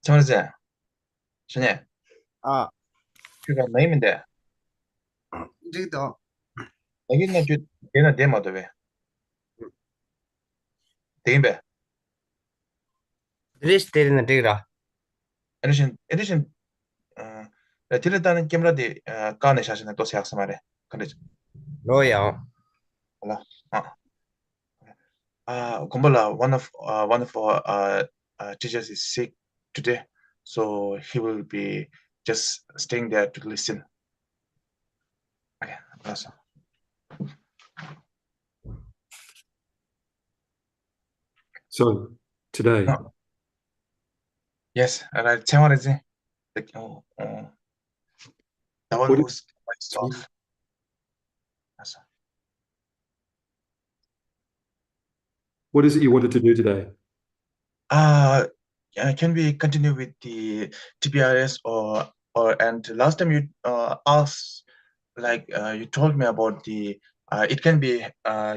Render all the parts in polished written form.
정하지? 준이, 아, 그거 메임인데, 저기다. 여기는 주, 얘는 데모도 왜? 대인배. 리스트 때리는 저기다. 에디션, 딜레다는 게임라디, 까네 샤시네 또 세학스 말해. 근데, 로야. 몰라. Kumbala, one of our teachers is sick today, so he will be just staying there to listen. Okay, that's all. So today, No. Yes, right. 생활이지. The one What who's quite soft. That's all. what is it you wanted to do today? Can we continue with the TPRS or and last time you asked, like you told me about the it can be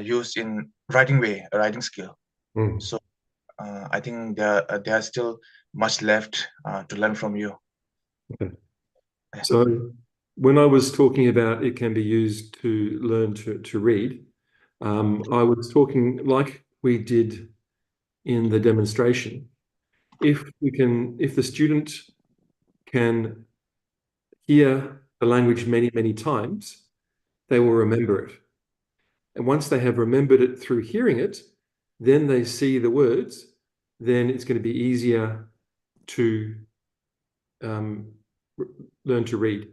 used in writing skill. Mm. So I think there are still much left to learn from you. Okay. So when I was talking about it can be used to learn to read, I was talking like we did in the demonstration. If the student can hear the language many, many times, they will remember it. And once they have remembered it through hearing it, then they see the words, then it's going to be easier to learn to read.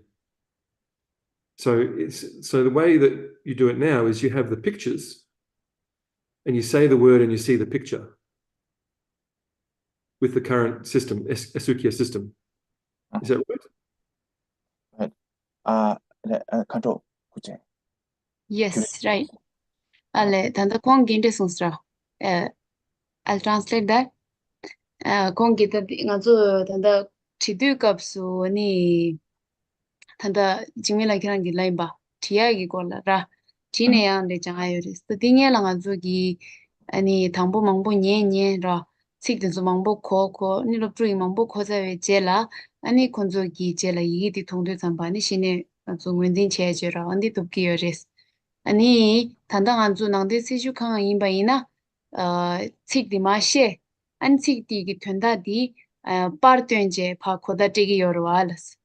So the way that you do it now is you have the pictures and you say the word and you see the picture with the current system, Asukia system. Is that right? Right. Control. Yes, right. Tanda kong ginte sonsra. I'll translate that. Kong gita nga zo tanda chidu kapsu ni tanda jingmela kirangi laimba tiya gi kola ra chine yang de changa yoris. To tingye la nga zo gi ani tangbo mangbo nye nye ra sikden zo mangbo ko ni lo prui mangbo ko za we jela ani konzo gi jela yi di tongdo zamba ni shine zo ngwendin che je ra andi topki yoris. 아니 단당 안주 낭데 세주康 인바이나 칙디 마셰 안 칙디기 된다디 파르트엔제 파코다티기 요르알스.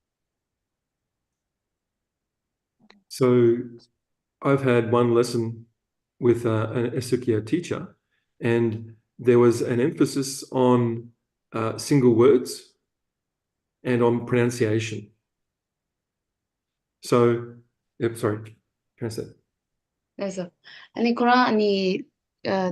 So I've had one lesson with an Esukia teacher, and there was an emphasis on single words and on pronunciation. So, sorry, translate. 그래서 아니 그런 아니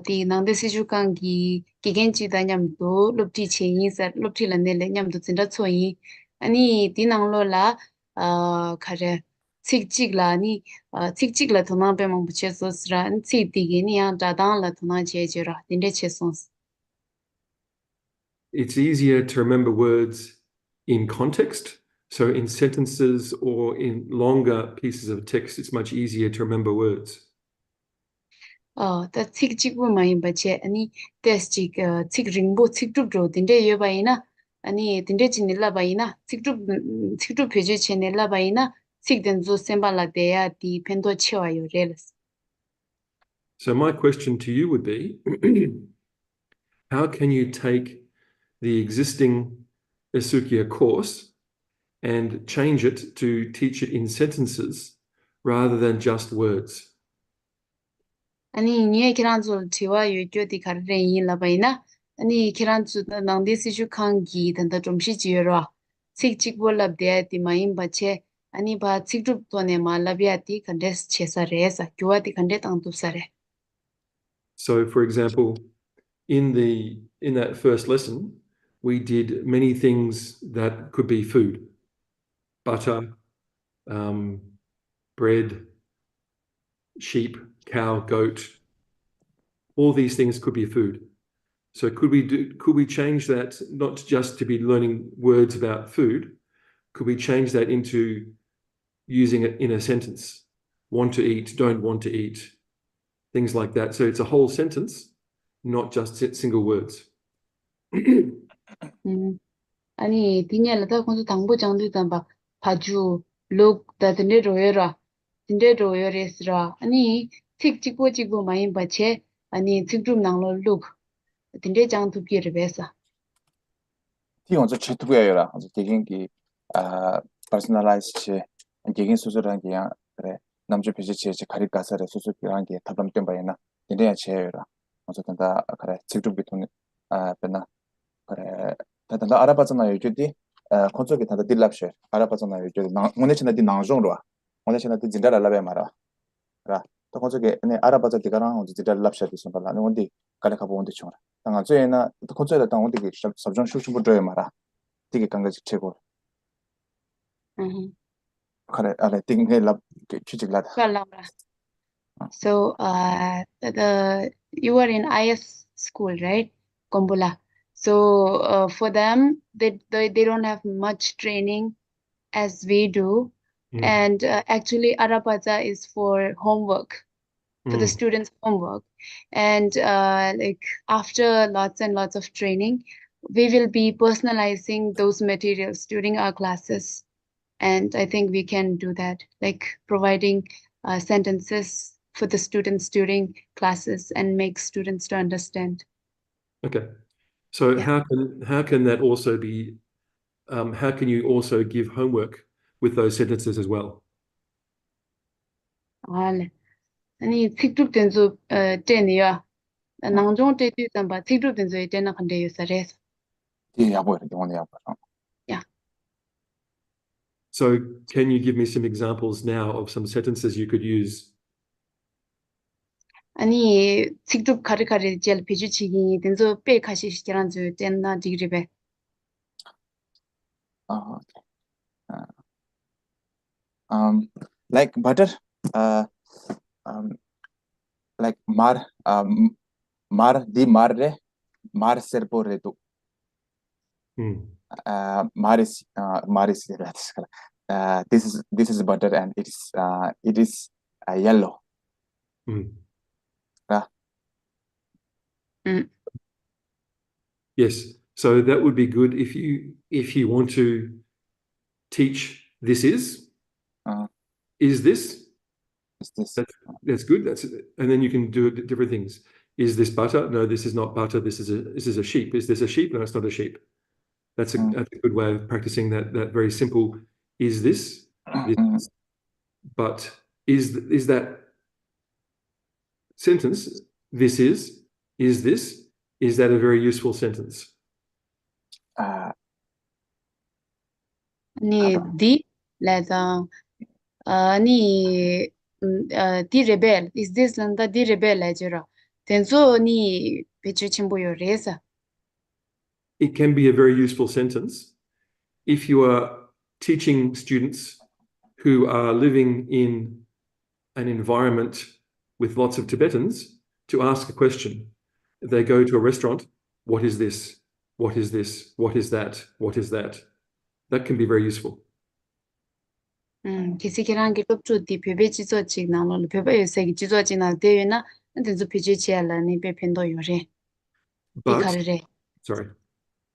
디 낭데 세주康기 기겐지 다냠도 롭티 체인사 롭티란데 냠도 진짜 초이 아니 디 낭로라 카레 칙칙라니 칙칙라 도나베 몽부체소스라 칙디기니야 다당라 도나 제제라 딘데 체손스. It's easier to remember words in context. So in sentences or in longer pieces of text, it's much easier to remember words. 다 틱직부 많이 받지 아니 테스트 틱 링보 틱줍도 딘데 여바이나 아니 딘데 진일라 바이나 틱줍 페이지 채널라 바이나 틱된조 셈발라 데야 디 펜도 치와요 렐스. So my question to you would be, how can you take the existing Esukia course and change it to teach it in sentences rather than just words? 아니 니에 키란조 치와 요교디 카르레인 라바이나 아니 키란조 낭데시주 칸기 단다 좀시 지여라 틱직볼랍 데야 디 마임 바체 아니 바 틱줍 토네 말라비아티 컨데스 체사레사 교와디 컨데 땅투사레. So for example, in that first lesson, we did many things that could be food: butter, bread, sheep, cow, goat. All these things could be food. So could we change that not just to be learning words about food? Could we change that into using it in a sentence? Want to eat, don't want to eat, things like that. So it's a whole sentence, not just single words. 아니 디냐라다 콘수 당보장도 담바 파주 록 다든데 로여라 딘데 로여레스라 아니 틱직고 많이 바체 아니 틱좀 나로 룩 딘데 장도 비르베사 티 먼저 채투고야라. 아주 개인기 퍼스널라이즈 체 개인 수술한 게 그래. 남주 비지체 가리 가사를 수술이란 게 답변된 바에나 이래야 제라. 어쨌든 다 그래. 직접 비통 변나 그래. 다다 알아봤잖아요. 이제디 콘솔이 다다 딜랍셔. 알아봤잖아요. 이제 오늘 지나디 나중으로 와. 오늘 지나디 진짜 알아봐 말아. 그래. 또 콘솔이 네 알아봐서 디가랑 어디 진짜 랍셔 있어 봐. 나는 어디 가래 가 보는데 좀. 당아 저에나 또 콘솔에 당 어디 sab정 슈슈부 줘야 말아. 되게 강가지 최고. 그래. 알아. 되게 랍 취직라다. 갈라라 so you were in IS school right Kombola so for them they don't have much training as we do and actually Arapaza is for homework for the students' homework. And like after lots and lots of training, we will be personalizing those materials during our classes. And I think we can do that, like providing sentences for the students during classes and make students to understand. Okay. So Yeah. how can that also be, how can you also give homework with those sentences as well? 아니 틱톡 된소 때니야 나중에 때도 담바 틱톡 된소에 때나 근데 요사레스 예, 야보야. 영원히 야보. yeah So can you give me some examples now of some sentences you could use? 아니 틱톡 가르가르 젤 비주치기 된소 빼 가시 시절한저 때나 디그리베 Like butter, like mar di marre mar serpore tu maris this is butter and it is yellow. Yes. So that would be good if you want to teach this is this. Is this That's good. And then you can do different things. Is this butter? No, this is not butter. This is a sheep. Is this a sheep? No, it's not a sheep. That's a good way of practicing that very simple. Is this? But is that sentence? This is this? Is that a very useful sentence? 아니 디 레다 아니 디 rebel is this landa di rebel ajura tenzo ni pechu chimboyo resa It can be a very useful sentence if you are teaching students who are living in an environment with lots of Tibetans to ask a question. If they go to a restaurant, what is this? What is this? What is that? What is that? That can be very useful. 기시기랑 기롭주 디 베베 지조 직나로 베베 요새 지조 직나 대회나 tenzo pechu chiala ni pe pendo yore But, ikarere sorry.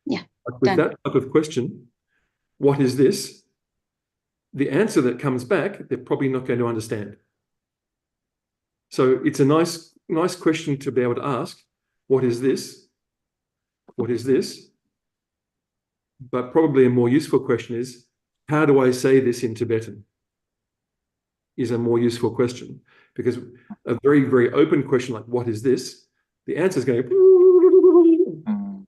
yeah But with done. that type of question, what is this? The answer that comes back, they're probably not going to understand. So it's a nice question to be able to ask, what is this? What is this? But probably a more useful question is, how do I say this in Tibetan? Is a more useful question, because a very, very open question like, what is this? The answer is going to,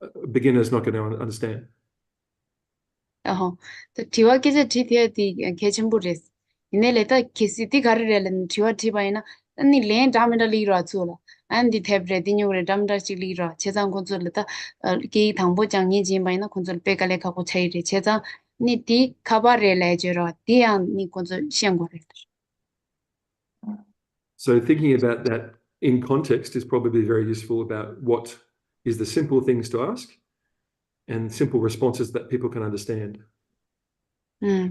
a beginner is not going to understand. तो ठिवा के जे ठिथे ति केचमबुरेस इने लेता केसिति गारेलेन ठिवा ठिबाइना अनि ले डामेडा lira चोला अनि दि थेब्रे दिन्युरे डामडा चिलिरा छेजाङ कोजोल त के थांबो जाङनि जिबाइना कोजोल पेकाले खाको छैरे छेजा नि ति खबर रेलेजरा तिया नि कोजोल सियांगोरे So thinking about that in context is probably very useful about what is the simple things to ask and simple responses that people can understand.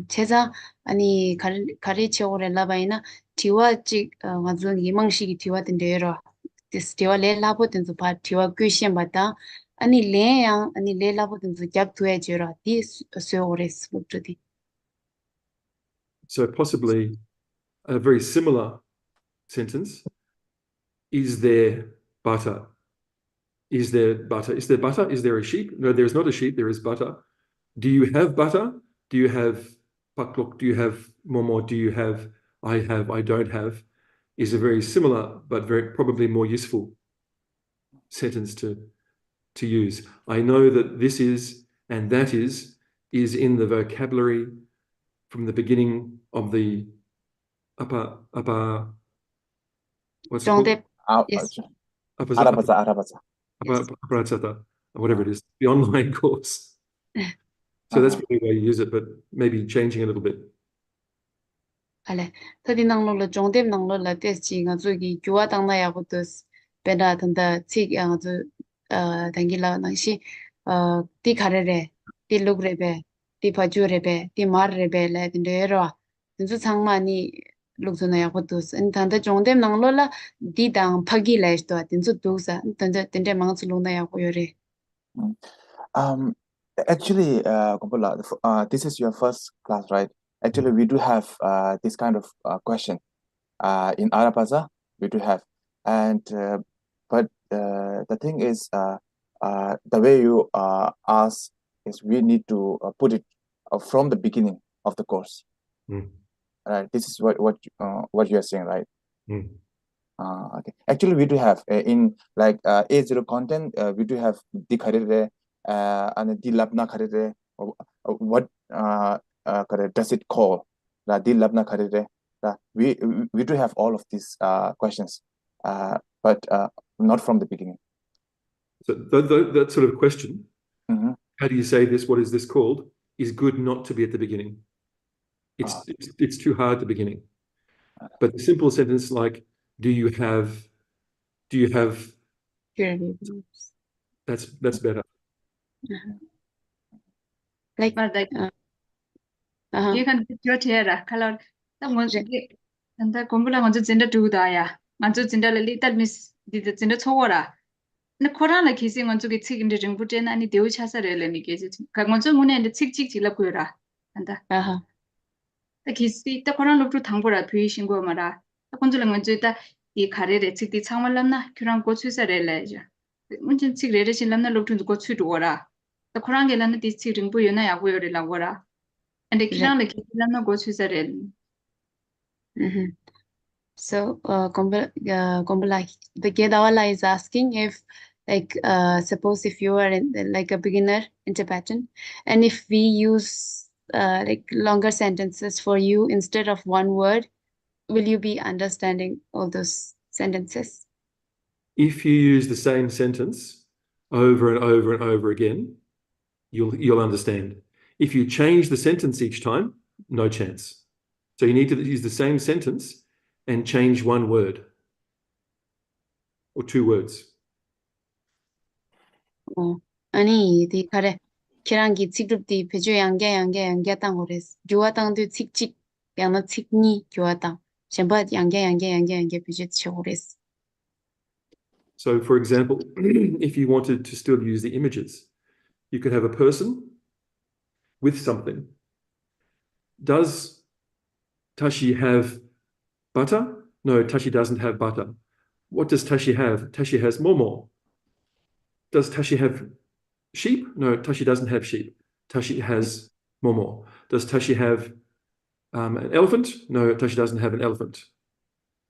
제자 아니 가리치오레 라바이나 티와직 맞은 이망식이 티와된데요. this tiwa le labo tenzu pa tiwa question bata ani le yang ani le labo tenzu jab tuye jira di so ores mutudi. So possibly a very similar sentence. Is there butter? Is there butter? Is there butter? Is there a sheep? No, there is not a sheep. There is butter. Do you have butter? Do you have paklok? Do you have momo? Do you have I have, I don't have? Is a very similar but very probably more useful sentence to use. I know that this is and that is in the vocabulary from the beginning of the upper what's it called? Yes. Arabaza. Whatever it is, the online course. So that's probably why you use it, but maybe changing a little bit. Ale, tadi nanglo la jongdem nanglo la test chi nga zu gi juwa tang na ya butus penda tanda chik nga zu tangi la nangshi ti khare re ti lug re be ti phaju re be ti mar re be la din de ro din zu chang ma ni lug zu na ya butus en tanda jongdem nanglo la di dang phagi la sto din zu du sa tanda din de mang zu lu na ya ko yore. Actually, Kumpulla, this is your first class, right? Actually, we do have this kind of question in Arapaza. We do have, and but the thing is, the way you ask is we need to put it from the beginning of the course. Right. This is what you are saying, right? Okay. Actually, we do have in like A0 content. We do have the kharire and the labna kharire. What does it call? The labna kharire. We do have all of these questions, but not from the beginning. So that sort of question, how do you say this? What is this called? Is good not to be at the beginning. It's too hard at the beginning. But the simple sentence like, do you have? That's better. Like you can do your chair color. That was and the Kumbula wants to send it to Daya. Want to send a little miss did it in the Tora. The Koran like kissing on to get sick in the Jimputin and the Deutsch has a relegate. Kagonzo Moon and the Chick Chilapura. And the kiss the Koran looked to Tambora, Puish and Gomara. The Conjulangueta, he carried a city Samalana, Kuran go to Sareleja. Munchen cigarettes in Lana looked to go to Dora. The Korangalan is sitting Buyana, where the Lavora. And the Kiran like Lana goes to Sarel. So, Kumbula, the Gedawala is asking if, like, suppose if you are like a beginner in Tibetan, and if we use like longer sentences for you instead of one word, will you be understanding all those sentences? If you use the same sentence over and over and over again, you'll understand. If you change the sentence each time, no chance. So you need to use the same sentence and change one word or two words. 아니, 디 가래 계란기 직급디 배주 양게 땅 그랬어. 교화땅도 직직 양의 직니 교화땅. 전부 양게 배주 쳐 그랬어. So for example, if you wanted to still use the images, you could have a person with something. Does Tashi have butter? No, Tashi doesn't have butter. What does Tashi have? Tashi has momo. Does Tashi have sheep? No, Tashi doesn't have sheep. Tashi has momo. Does Tashi have an elephant? No, Tashi doesn't have an elephant.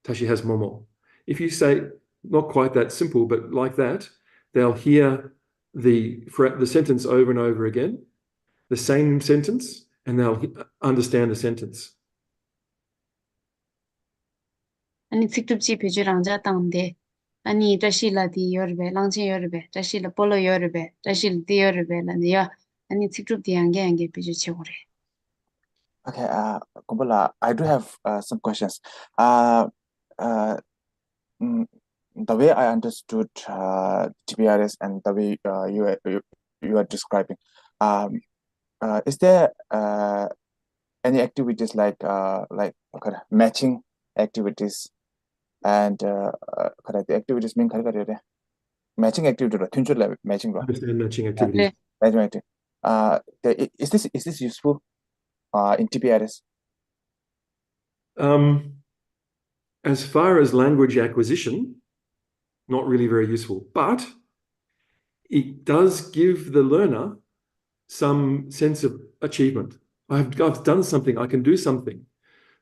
Tashi has momo. If you say, not quite that simple, but like that, they'll hear the sentence over and over again, the same sentence, and they'll understand the sentence. 아니 직급지 배주랑 자땅데 아니 다시라디 여르베 랑진 여르베 다시라 폴로 여르베 다시라 디 여르베라니야 아니 직급디 양게 배주 쳐오래. Okay, Kumbula, I do have some questions. The way I understood TPRS and the way you are describing, is there any activities like matching activities and the activities mean matching activity matching Understand matching activities. is this useful in TPRS? As far as language acquisition, not really very useful, but it does give the learner some sense of achievement. I've done something, I can do something.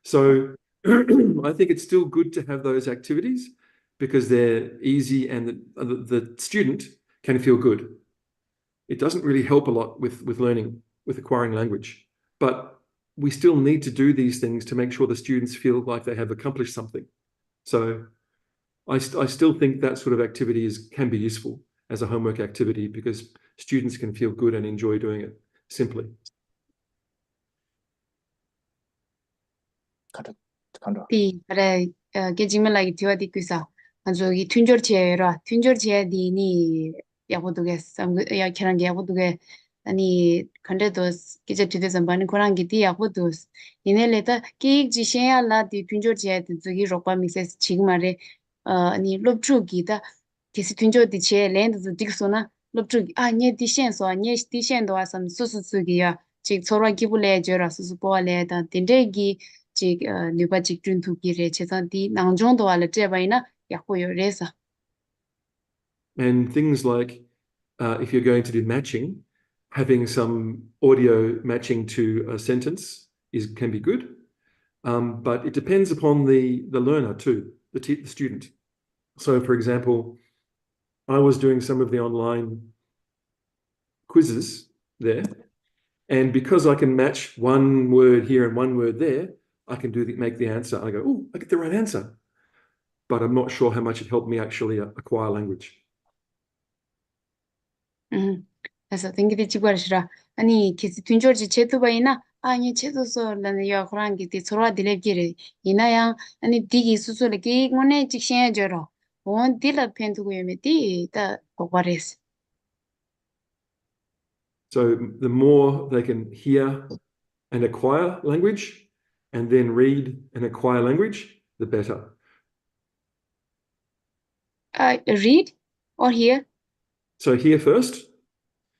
So I think it's still good to have those activities because they're easy and the student can feel good. It doesn't really help a lot with learning, with acquiring language, but we still need to do these things to make sure the students feel like they have accomplished something. So I still think that sort of activity can be useful as a homework activity because students can feel good and enjoy doing it simply. Di kare ke jingme lagi tiwa di kuisa anzo gi tunjor che ra tunjor che di ni yagoduge sam ya kerang yagoduge ani khande dos ke je tide zambani korang gi di yagodos inele ta ki ji shen ya la di tunjor che di zugi rokpa mixes chigmare ani lobchu gi da kesi tunjor di che lend zu diksona lobchu a nye di shen so nye di shen do asam su gi ya chi chorwa gi bule je ra su po le da tinde gi 직 뉴바 직준 두기래 제산디 낭정도 알을 제바이나 약고요 레사. And things like if you're going to do matching, having some audio matching to a sentence can be good, but it depends upon the learner too, the student. So, for example, I was doing some of the online quizzes there, and because I can match one word here and one word there, I can make the answer. I go, oh, I get the right answer. But I'm not sure how much it helped me actually acquire language. 그래서 땡기디 지구하시라. 아니 계속 둔절지 제도바이나 아니 제도서 라는 야 그런 게 서로 딜레기래. 이나야 아니 디기 수술이 뭐네 직신해 줘라. 원 딜라 펜두고 예메디 다 고바레스. So the more they can hear and acquire language, and then read and acquire language, the better. Read or hear? So hear first.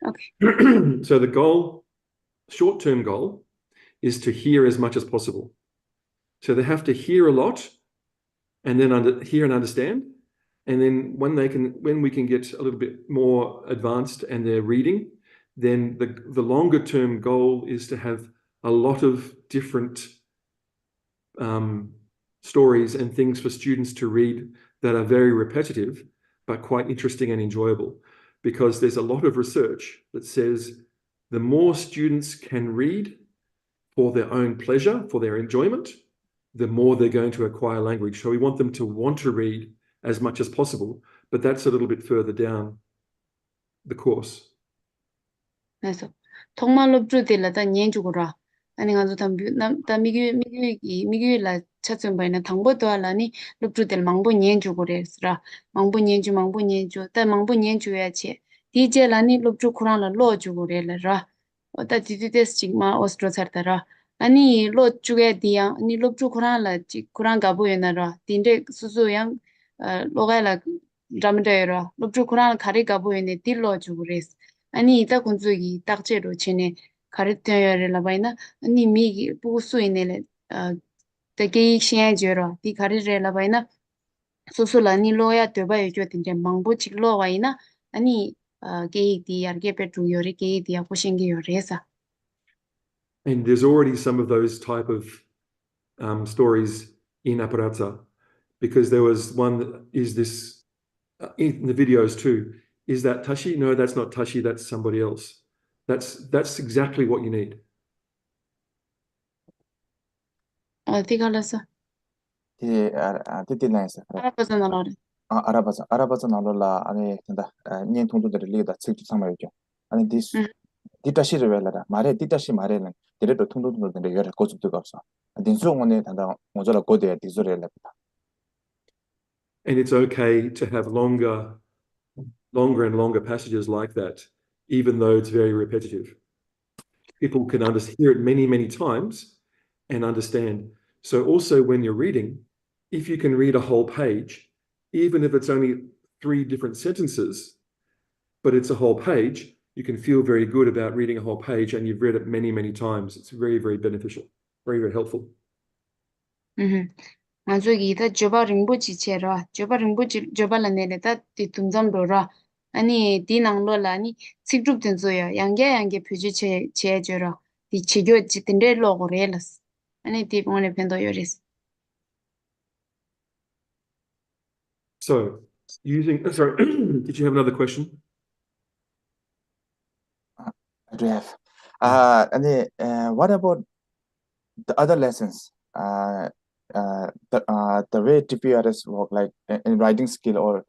Okay. So the goal, short-term goal, is to hear as much as possible. So they have to hear a lot and then hear and understand. And then when we can get a little bit more advanced and they're reading, then the longer-term goal is to have a lot of different stories and things for students to read that are very repetitive, but quite interesting and enjoyable. Because there's a lot of research that says the more students can read for their own pleasure, for their enjoyment, the more they're going to acquire language. So we want them to want to read as much as possible, but that's a little bit further down the course. 그래서 통말로 주들라다 년주고라. 아니 가서 다 미규라 찾은 바에는 당보도 하라니 롭주들 망보 년주고래스라. 망보 년주 다 망보 년주야지. 디제라니 롭주 쿠란라 로주고래라. 어다 디디데스 지마 오스트로사르다라. 아니 로주게 디야 아니 롭주 쿠란라 지 쿠란 가보에나라. 딘데 수수양 로가라 라면데라. 롭주 쿠란 가리 가보에네 딜로주고래스. 아니 이따 군주기 딱제로 지네 가르쳐야를 라바이나 아니 미기 부수이네래 되게 신해줘라 디 가르를 라바이나 소소라니 로야 되바요 줘든지 망보직 로와이나 아니 게이디 알게베트 요리 게이디 아포싱기 요레사. And there's already some of those type of stories in Aparata, because there was one that is this in the videos too. Is that Tashi? No, that's not Tashi, that's somebody else. That's exactly what you need. 어디 갈랐어? 디디나이스. 알아봐서 나라래. 알아봐서 나올라 아니 된다. 년 통도들이 리다 책주 상마이죠. 아니 디타시를 왜라라. 말에 디타시 말에는 디레도 통도들인데 여러 고집도가 없어. 딘수원에 단다 모자라 고대 디조레라. And it's okay to have longer and longer passages like that, even though it's very repetitive. People can hear it many, many times and understand. So also when you're reading, if you can read a whole page, even if it's only 3 different sentences, but it's a whole page, you can feel very good about reading a whole page and you've read it many, many times. It's very, very beneficial, very, very helpful. 만족이 다 조바 링부지 체라 조바 링부지 조바라 내내다 뒤tum점로라 아니 디낭로라니 식줍된 조야 양게 표지 제제라 디 치교 지든데 로고레라스 아니 디봉에 펜도 요리스. So using, sorry, did you have another question? I do have. What about the other lessons? The way TPRS work, like in writing skill or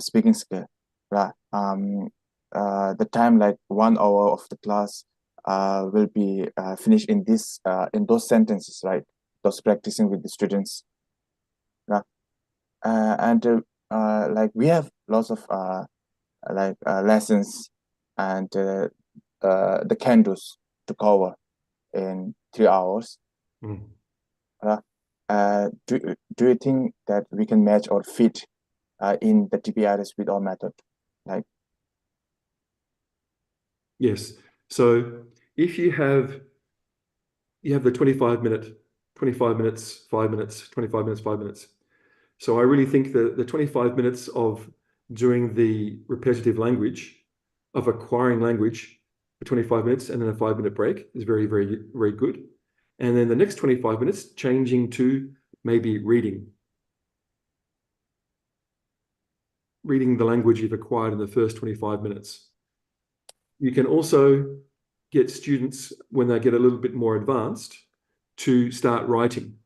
speaking skill, right? The time, like 1 hour of the class will be finished in this in those sentences, right? Those practicing with the students, right? Like we have lots of lessons and the can-dos to cover in 3 hours. Do you think that we can match or fit in the TPRS with our method? Like, yes. So if you have the 25 minutes, 5 minutes, 25 minutes, 5 minutes. So I really think that the 25 minutes of doing the repetitive language, of acquiring language for 25 minutes and then a 5-minute break is very, very, very good. And then the next 25 minutes, changing to maybe reading the language you've acquired in the first 25 minutes. You can also get students, when they get a little bit more advanced, to start writing.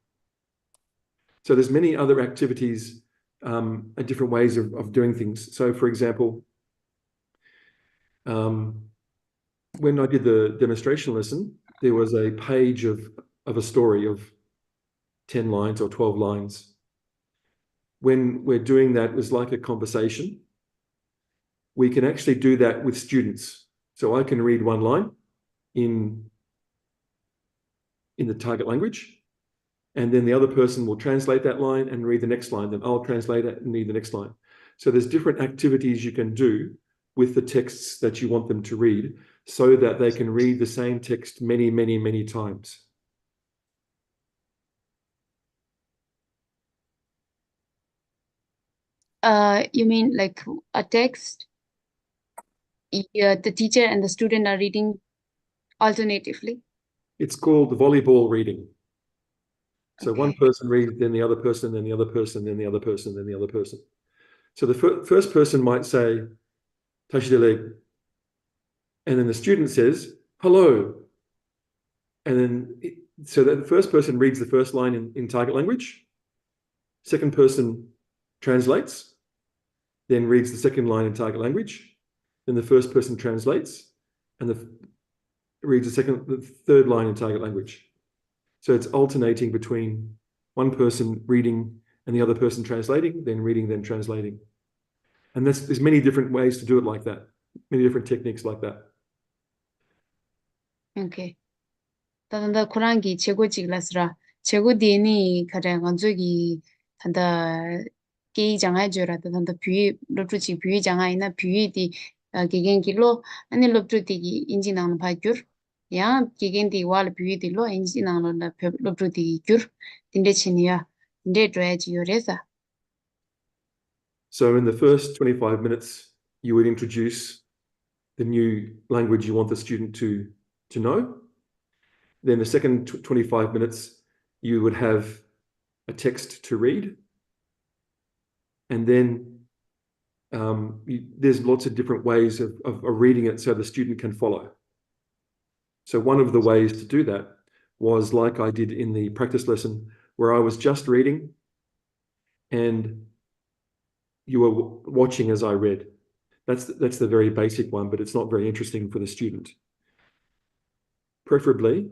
So there's many other activities and different ways of doing things. So for example, when I did the demonstration lesson, there was a page of a story of 10 lines or 12 lines. When we're doing that, it was like a conversation. We can actually do that with students. So I can read 1 line in the target language, and then the other person will translate that line and read the next line. Then I'll translate it and read the next line. So there's different activities you can do with the texts that you want them to read so that they can read the same text many, many, many times. You mean like a text? The teacher and the student are reading alternatively? It's called volleyball reading. So one person reads, then the other person, then the other person, then the other person, then the other person. So the first person might say, Tashidele, and then the student says, hello. And then, so that the first person reads the first line in target language. Second person translates, then reads the second line in target language. Then the first person translates and reads the third line in target language. So it's alternating between one person reading and the other person translating, then reading, then translating. And there's many different ways to do it like that, many different techniques like that. Okay. Tanda Kurangi chego chiglasra chego dini kare nganzogi tanda kei jangai jora tanda pui loptu chi pui jangai na pui di gegen kilo ani loptu di inji nang pa gyur ya gegen di wal pui di lo inji nang la loptu di gyur dinde chinia dinde dra ji yoresa. So in the first 25 minutes you would introduce the new language you want the student to know. Then the second 25 minutes, you would have a text to read. And then there's lots of different ways of reading it so the student can follow. So one of the ways to do that was like I did in the practice lesson, where I was just reading and you were watching as I read. That's the very basic one, but it's not very interesting for the student. Preferably,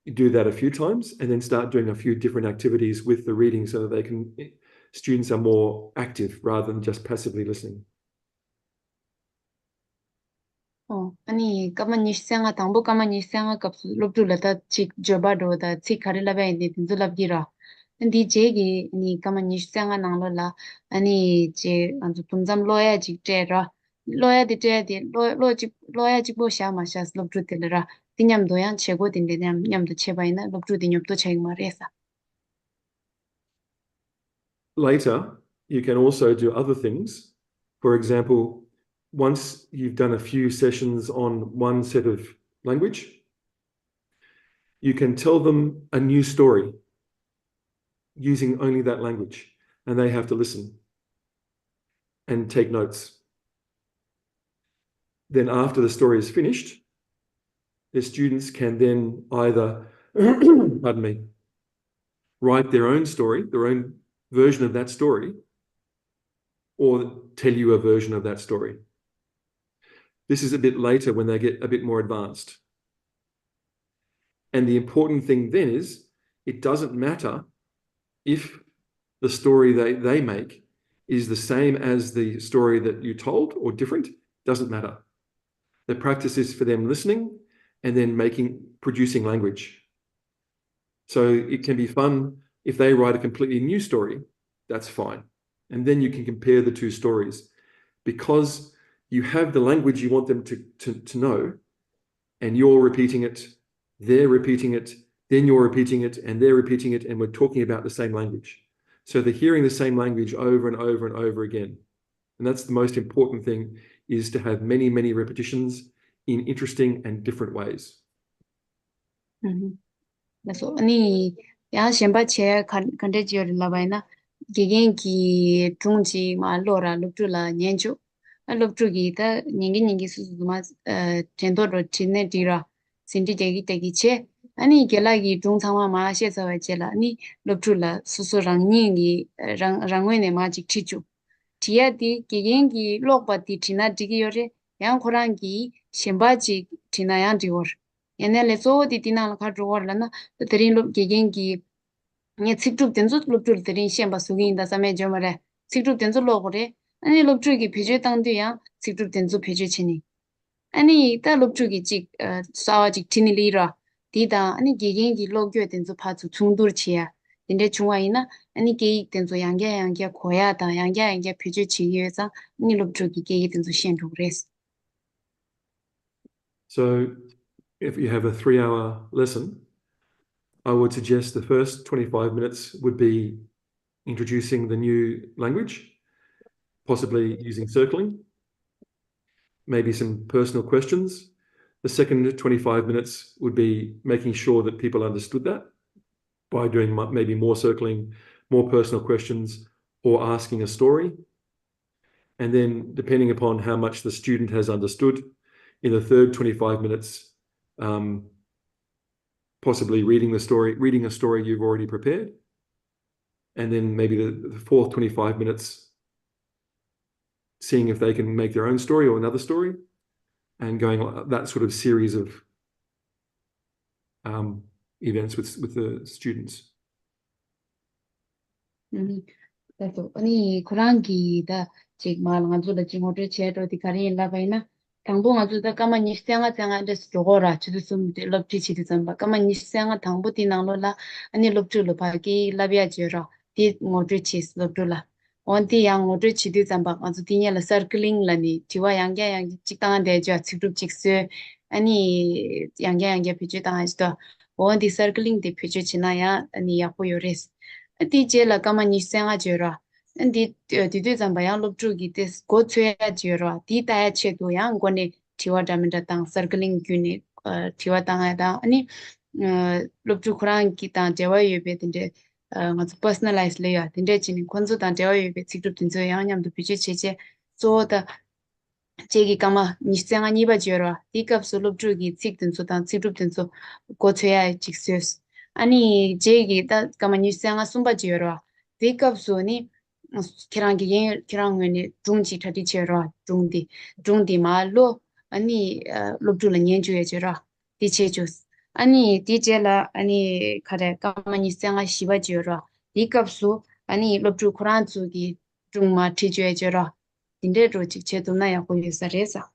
you do that a few times and then start doing a few different activities with the reading so that students are more active rather than just passively listening. 아니 까만이 생아 당부 까만이 생아 값 롭둘라다 직 저바도다 직 가릴라베 니 딘줄랍기라 근데 제기 니 가만 니상아 나로라 아니 제 아주 분점 로야 직제라 로야 디제디 로야 직보 샤마샤스 롭주텔라 디냠도양 최고 딘데 냠도 체바이나 롭주디 냠도 체마레사 Later, you can also do other things. For example, once you've done a few sessions on one set of language, you can tell them a new story using only that language, and they have to listen and take notes. Then after the story is finished, the students can then either, pardon me, write their own story, their own version of that story, or tell you a version of that story. This is a bit later when they get a bit more advanced. And the important thing then is it doesn't matter if the story they make is the same as the story that you told or different, doesn't matter. The practice is for them listening and then producing language. So it can be fun if they write a completely new story, that's fine. And then you can compare the two stories because you have the language you want them to know, and you're repeating it, they're repeating it, then you're repeating it, and they're repeating it, and we're talking about the same language. So they're hearing the same language over and over and over again. And that's the most important thing, is to have many, many repetitions in interesting and different ways. 그래서 아니 야 셴바체 컨데지어를 라바이나 기겐기 중지 말로라 룩줄라 년주 룩주기다 닝기 수수마 텐도로 치네디라 신디제기 되기체 아니 게라기 중상마 마셰서웨체라 아니 룩줄라 수수랑 닝기 랑웨네 마직 치주 디야디 기겐기 록바디 티나디기요레 양 코랑기 셴바지 티나양디워 얘네레 소디 디나라 카드워라나 드린 룩 기겐기 니 직접 된조 룩줄 드린 셴바 수긴다 사메 점are 직접 된조 로고레 아니 룩줄기 비제 당디야 직접 된조 비제 치니 아니 다 룩줄기 직 사와직 티니리라 디다 아니 기겐기 로교 된조 파주 중도르치야 근데 중화이나 아니 게이 된조 양게 고야다 양게 비제 치기에서 아니 룩줄기 게이 된조 셴조레스 So if you have a 3-hour lesson, I would suggest the first 25 minutes would be introducing the new language, possibly using circling, maybe some personal questions. The second 25 minutes would be making sure that people understood that by doing maybe more circling, more personal questions, or asking a story. And then depending upon how much the student has understood, in the third 25 minutes, possibly reading a story you've already prepared. And then maybe the fourth 25 minutes, seeing if they can make their own story or another story, and going that sort of series of events with the students. 그래서 아니 고랑기다 지금 말한 줄을 지금 제대로 디카리 라바이나 당봉 아주다 까만이 생아데스 저거라 주드숨 럽티치드 잠바 까만이 생아 당부디 나로라 아니 럽줄로 바기 라비아지라 디 모드치스 럽줄라 원디 양 모드치드 잠바 아주 디냐라 서클링 라니 지와 양게 직당한데 저 직접 직스 아니 양게 비주다 하시다 원디 서클링 디 비주 지나야 아니 야포요레스 디제라 까만이 생아지라 and the Zambaya look to get this go to a jura, Dita cheto yang gone Tiwa Damita circling unit, Tiwa Tangada, any look to Kuran Kita, Dewa you bit in the personalized layer, the Dachin, Consultant Dewa you bit secret in Zoyam, the Pichiche, so the Jegi Kama, Nisanga Niba Jura, Dick up so look to get sick and so down, secret and so go to a chicks. Any Jegi that Kama Nisanga Sumba Jura, Dick up so ni. 키랑이 중지 tradi체라 중디 말로 아니 롭줄은 연주해줘라 디체주스 아니 디제라 아니 카레 가만히 생아 시바지어라 디캅수 아니 롭줄 쿠란주기 중마 티주해줘라 인데로 직체도나야 고유사레사.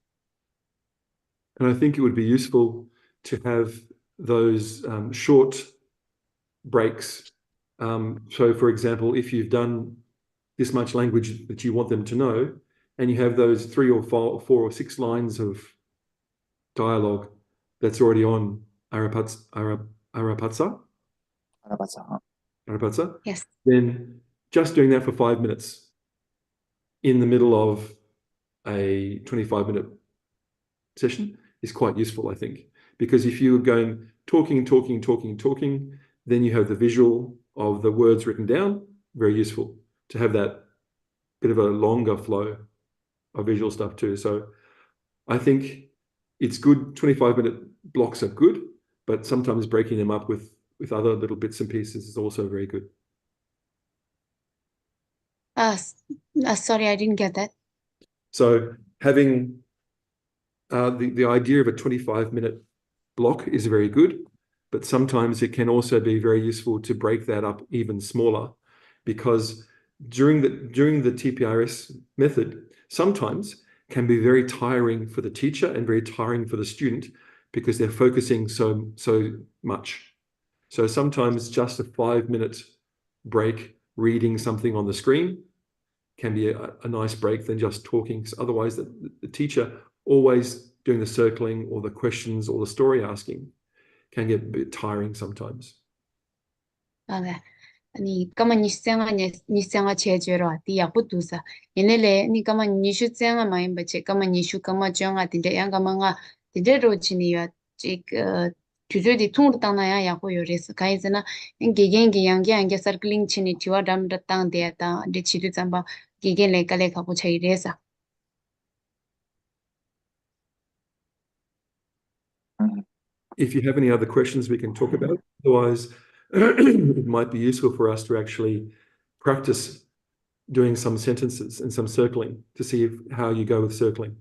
And I think it would be useful to have those short breaks So, for example, if you've done this much language that you want them to know, and you have those 3 or 4 or 6 lines of dialogue that's already on Arapatsa, Yes. then just doing that for 5 minutes in the middle of a 25-minute session is quite useful, I think, because if you're going talking, then you have the visual of the words written down, very useful to have that bit of a longer flow of visual stuff too. So I think it's good. 25-minute blocks are good, but sometimes breaking them up with other little bits and pieces is also very good. Sorry, I didn't get that. So having the idea of a 25-minute block is very good, but sometimes it can also be very useful to break that up even smaller, because during the TPRS method, sometimes can be very tiring for the teacher and very tiring for the student because they're focusing so much. So sometimes just a 5-minute break reading something on the screen can be a nice break than just talking. So otherwise, the teacher always doing the circling or the questions or the story asking can get a bit tiring sometimes. Okay. Ni kama nisanga chejero ti ya putusa. Inele ni kama nishu tsenga maimba che kama nishu kama jonga tinde yang kama nga tinde ro chini ya chik tujo di tung tang na ya ho yo res kai zena ngegen yang circling chini tiwa dam da tang de ta de chidu zamba gegen le kale ka po chai resa. If you have any other questions, we can talk about it. Otherwise, it might be useful for us to actually practice doing some sentences and some circling to see how you go with circling.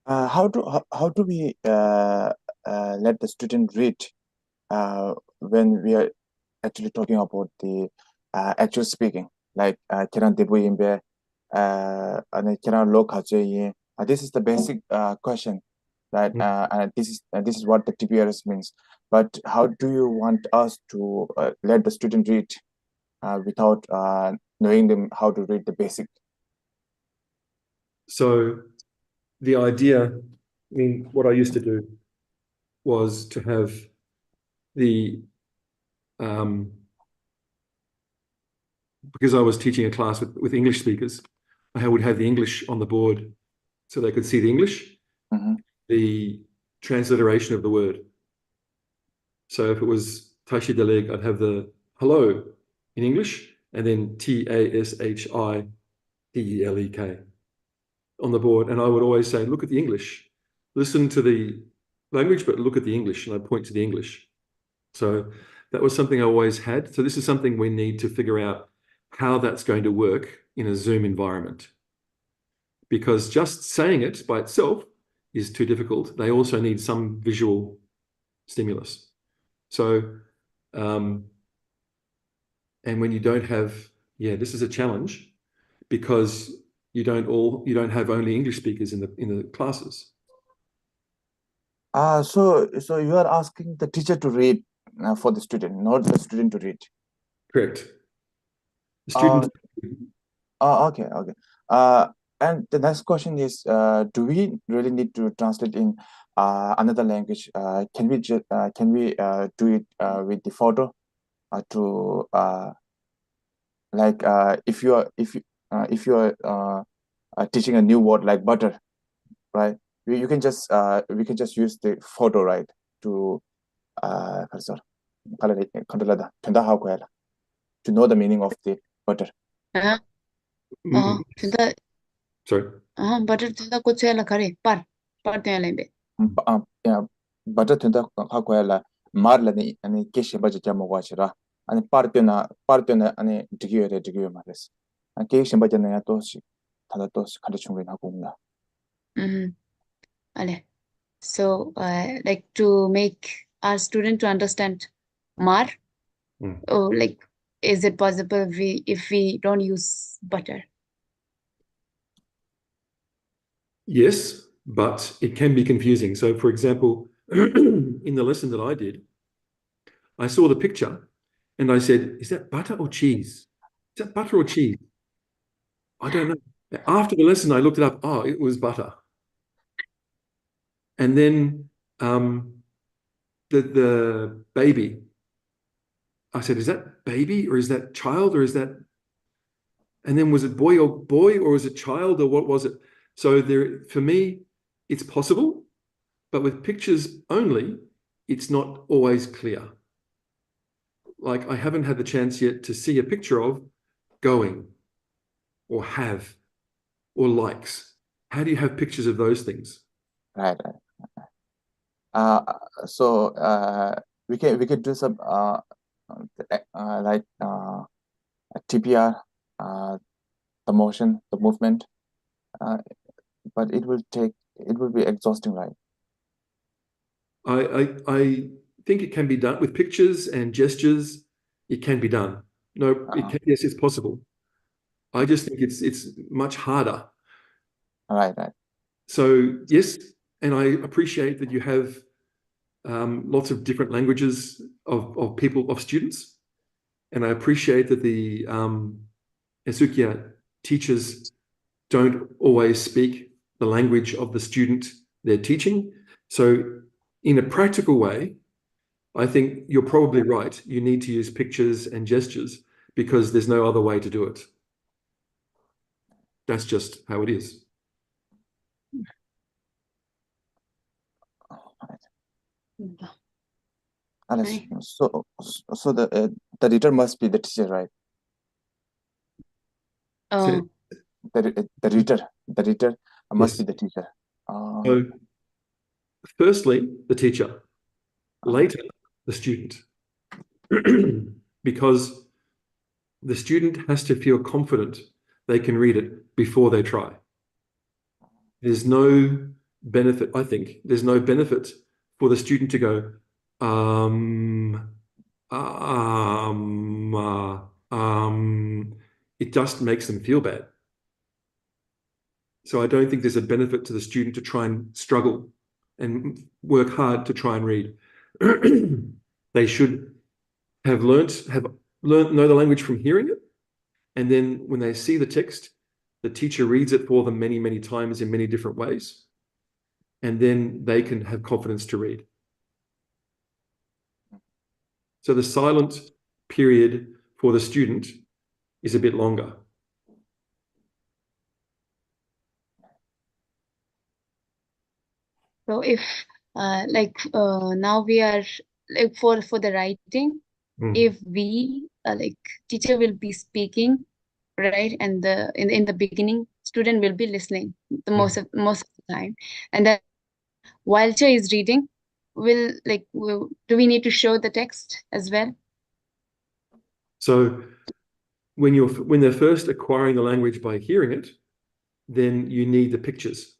How do we let the student read when we are actually talking about the actual speaking, like kiran debu imbe ane kiran lo khaje. This is the basic question, right? And this is what the TPRS means. But how do you want us to let the student read without knowing them how to read the basic? So the idea, I mean, what I used to do was to have the, because I was teaching a class with English speakers, I would have the English on the board so they could see the English, the transliteration of the word. So if it was Tashi Deleg, I'd have the hello in English and then TASHIDELEK on the board. And I would always say, look at the English, listen to the language, but look at the English. And I'd point to the English. So that was something I always had. So this is something we need to figure out how that's going to work in a Zoom environment. Because just saying it by itself is too difficult. They also need some visual stimulus. So, and when you don't have, this is a challenge because you don't have only English speakers in the classes. So you are asking the teacher to read for the student, not the student to read. Correct. The student. Okay. And the next question is, do we really need to translate in another language? Can we do it with the photo to like if you are teaching a new word like butter, right? We can just use the photo, right, to to know the meaning of the butter. Sorry. Butter tunda kuchela kare par tena lembe. Butter tunda hakoela marla ni ani keshe baje jamo wachira ani par tena ani digyo mares. Ani keshe baje na to si tada to khade chungwe na kumna. So like to make our student to understand mar, like is it possible if we don't use butter? Yes, but it can be confusing. So, for example, in the lesson that I did, I saw the picture and I said, is that butter or cheese? Is that butter or cheese? I don't know. After the lesson, I looked it up. Oh, it was butter. And then the baby, I said, is that baby or is that child or is that? And then was it boy or was it child or what was it? So for me, it's possible, but with pictures only, it's not always clear. Like I haven't had the chance yet to see a picture of going or have or likes. How do you have pictures of those things? Right. So we could do some like TPR, the motion, the movement, but it will be exhausting, right? I think it can be done with pictures and gestures. It can be done. No, yes, it's possible. I just think it's much harder. Right. So yes, and I appreciate that you have lots of different languages of people, of students, and I appreciate that the Esukya teachers don't always speak the language of the student they're teaching. So in a practical way, I think you're probably right. You need to use pictures and gestures because there's no other way to do it. That's just how it is. Alice, so the reader must be the teacher, right? So, The reader must be the teacher. So, firstly, the teacher, later, the student. Because the student has to feel confident they can read it before they try. There's no benefit, I think, there's no benefit for the student to go, it just makes them feel bad. So I don't think there's a benefit to the student to try and struggle and work hard to try and read. They should have learned, know the language from hearing it. And then when they see the text, the teacher reads it for them many, many times in many different ways. And then they can have confidence to read. So the silent period for the student is a bit longer. So if now we are like for the writing, if we teacher will be speaking, right, and in the beginning student will be listening the most of the time, and then while teacher is reading, do we need to show the text as well? So when they're first acquiring the language by hearing it, then you need the pictures,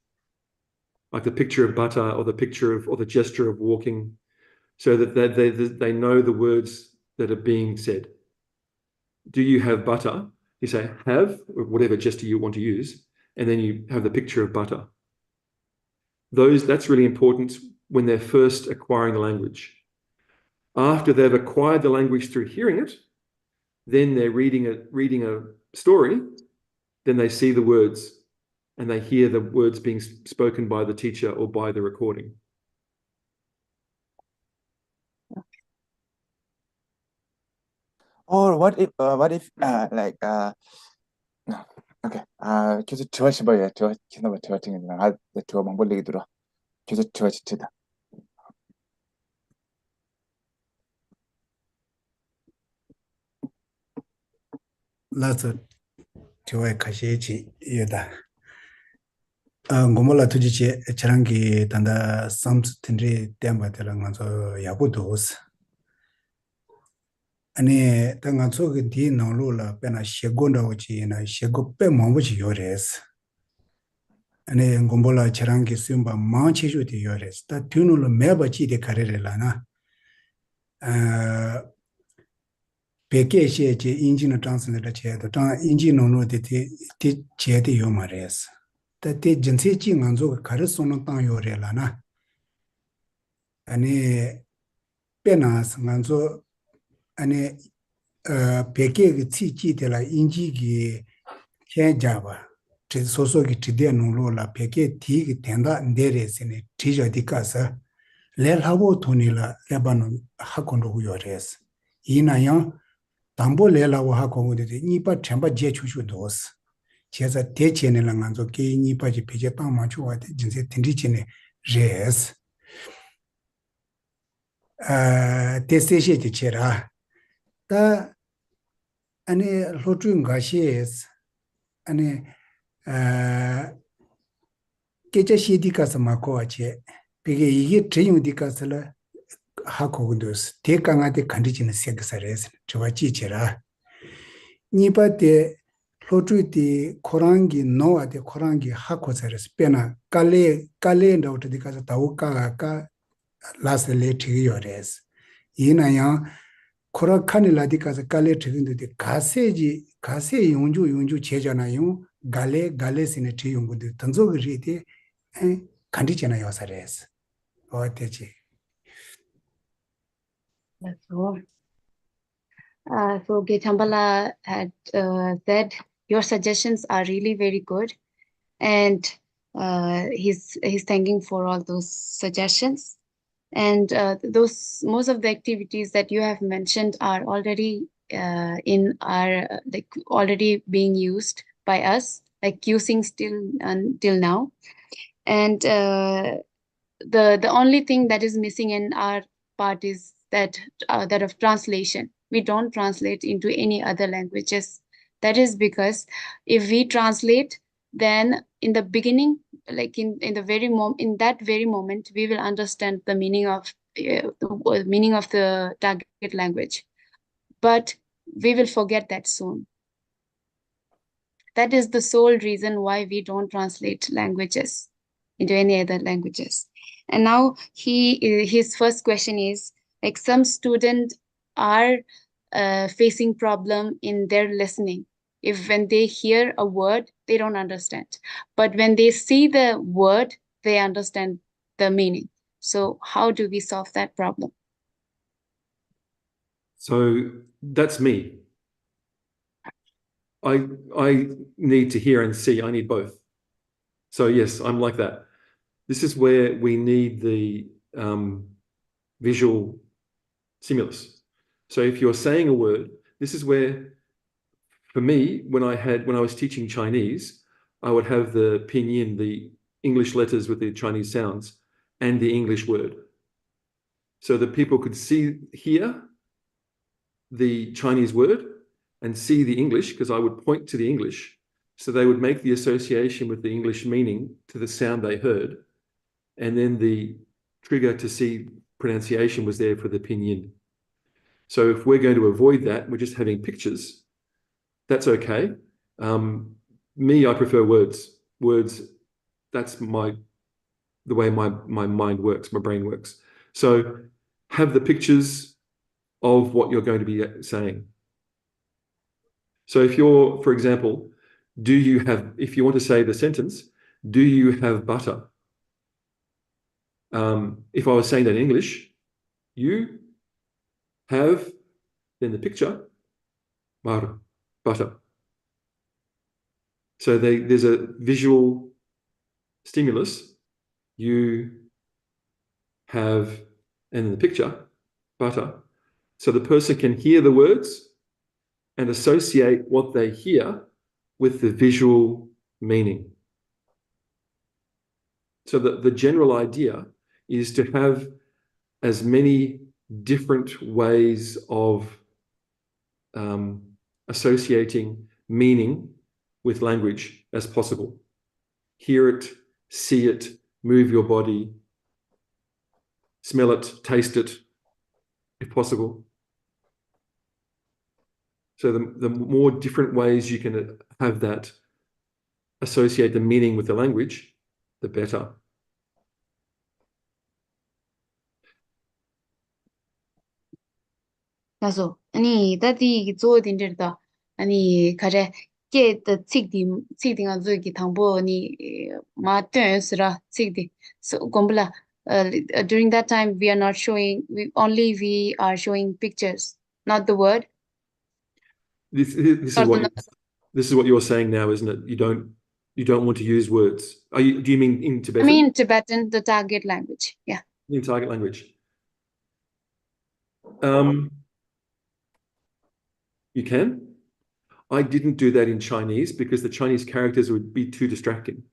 like the picture of butter or the picture of or the gesture of walking, so that they know the words that are being said. Do you have butter? You say have, or whatever gesture you want to use, and then you have the picture of butter. That's really important when they're first acquiring the language. After they've acquired the language through hearing it, then they're reading a story, then they see the words and they hear the words being spoken by the teacher or by the recording. Or what if like no, okay. 계속 좋아해봐요. 좋아해봐. 좋아 망볼리기 들어. 계속 좋아해지다. 라서 좋아해 가시지 이다. 고모라 투지체 차랑기 단다 삼스 텐리 템바텔랑 먼저 야고도스. 아니 당한 속에 뒤 나올라 빼나 셰곤다오지나 셰고빼 몽부지 요레스. 아니 고모라 차랑기 수임바 마치주디 요레스. 다 튜누로 매바지데 카레레라나. 백개시에 제 인지는 트랜스레이터 제도 다 인지노노 데티 제데 요마레스. 때 전세지 안조 가르소는 땅 요레라나 아니 빼나스 만조 아니 베케기 치치텔라 인지기 켄자바 소소기 티데 노로라 베케 티기 텐다 데레스네 티저디카사 렐하고 토니라 레바노 하콘도 요레스 이나야 담보 렐하고 하콘고데 니파 템바 제추슈도스 제자 대체네랑 안조 게 니파지 베제 땅마추와데 진세 텐디치네 레스 테스테시티 체라 다 아니 로트윈 가시에스 아니 케체시디카스 마코아체 비게 이게 트레용디카스라 하코군도스 대강한테 간디지는 세그사레스 저와지체라 니바데 로트위티 코랑기 노아데 코랑기 하코사레스 페나 칼레인다우트디카스 타우카가 라셀레티요레스 이나야 코라카닐라디카스 칼레티긴데 가세 용주 제잖아요 갈레시네티 용군데 던조그리데 간디잖아 요사레스 어때지 So Gechambala had said your suggestions are really very good, and he's thanking for all those suggestions. And those most of the activities that you have mentioned are already in our already being used by us, like using still until now. And the only thing that is missing in our part is that of translation. We don't translate into any other languages. That is because if we translate, then in the beginning, like in the very in that very moment, we will understand the meaning of the target language, but we will forget that soon. That is the sole reason why we don't translate languages into any other languages. And now his first question is, like, some students are facing problem in their listening. If when they hear a word, they don't understand. But when they see the word, they understand the meaning. So how do we solve that problem? So that's me. I need to hear and see. I need both. So yes, I'm like that. This is where we need the visual stimulus. So if you're saying a word, this is where, for me, when I was teaching Chinese, I would have the pinyin, the English letters with the Chinese sounds, and the English word, so that people could hear the Chinese word and see the English, because I would point to the English, so they would make the association with the English meaning to the sound they heard, and then the trigger to see pronunciation was there for the pinyin. So if we're going to avoid that, we're just having pictures, that's okay. Me, I prefer words. Words, that's the way my mind works, my brain works. So have the pictures of what you're going to be saying. So if you're, for example, if you want to say the sentence, do you have butter? If I was saying that in English, you have, then the picture, butter. So there's a visual stimulus. You have, and in the picture, butter. So the person can hear the words and associate what they hear with the visual meaning. So the general idea is to have as many different ways of associating meaning with language as possible. Hear it, see it, move your body, smell it, taste it, if possible. So the more different ways you can have that associate the meaning with the language, the better. So, 아니 다디 조딘들다 아니 가래 게더 칙디 nga zo ki thangbo ni ma tensra 칙디 so gombla during that time we are not showing, we are showing pictures, not the word. This is what you're saying now, isn't it? You don't want to use words. Do you mean in Tibetan? I mean Tibetan, the target language. Yeah. In target language. You can. I didn't do that in Chinese because the Chinese characters would be too distracting.